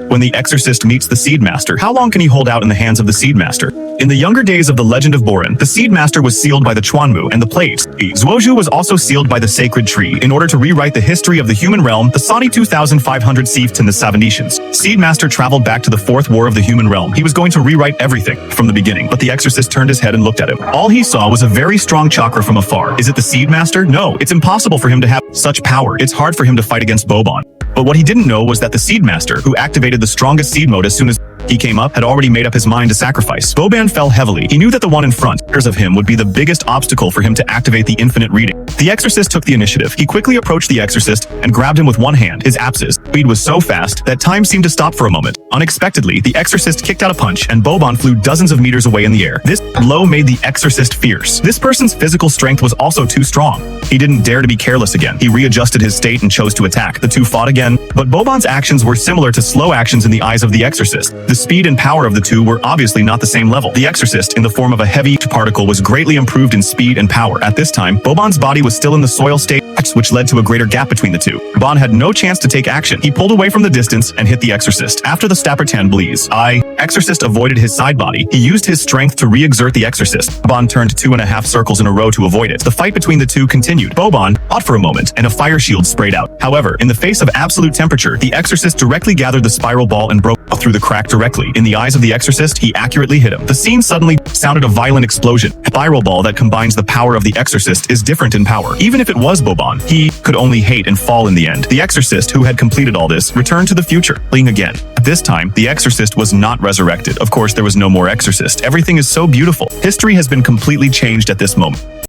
When the Exorcist meets the Seed Master, how long can he hold out in the hands of the Seed Master? In the younger days of the Legend of Boren, the Seed Master was sealed by the Chuanmu and the Plates. Zhuozhu was also sealed by the Sacred Tree in order to rewrite the history of the human realm, the Sani 2500 Sieft and the Savanetians. Seed Master traveled back to the Fourth War of the human realm. He was going to rewrite everything from the beginning, but the Exorcist turned his head and looked at him. All he saw was a very strong chakra from afar. Is it the Seed Master? No, it's impossible for him to have such power. It's hard for him to fight against Boban. But what he didn't know was that the Seed Master, who activated the strongest seed mode as soon as he came up, had already made up his mind to sacrifice. Boban fell heavily. He knew that the one in front of him would be the biggest obstacle for him to activate the infinite reading. The Exorcist took the initiative. He quickly approached the Exorcist and grabbed him with one hand. His abscess speed was so fast that time seemed to stop for a moment. Unexpectedly, the Exorcist kicked out a punch and Boban flew dozens of meters away in the air. This blow made the Exorcist fierce. This person's physical strength was also too strong. He didn't dare to be careless again. He readjusted his state and chose to attack. The two fought again, but Boban's actions were similar to slow actions in the eyes of the Exorcist. The speed and power of the two were obviously not the same level. The Exorcist, in the form of a heavy particle, was greatly improved in speed and power. At this time, Boban's body was still in the soil state, which led to a greater gap between the two. Boban had no chance to take action. He pulled away from the distance and hit the Exorcist. After the Stappertan Bleeze, Exorcist avoided his side body. He used his strength to re-exert the Exorcist. Boban turned 2.5 circles in a row to avoid it. The fight between the two continued. Boban fought for a moment, and a fire shield sprayed out. However, in the face of absolute temperature, the Exorcist directly gathered the spiral ball and broke through the crack directly. In the eyes of the Exorcist, he accurately hit him. The scene suddenly sounded a violent explosion. A spiral ball that combines the power of the Exorcist is different in power. Even if it was Boban, he could only hate and fall in the end. The Exorcist, who had completed all this, returned to the future, fleeing again. At this time, the Exorcist was not resurrected. Of course, there was no more Exorcist. Everything is so beautiful. History has been completely changed at this moment.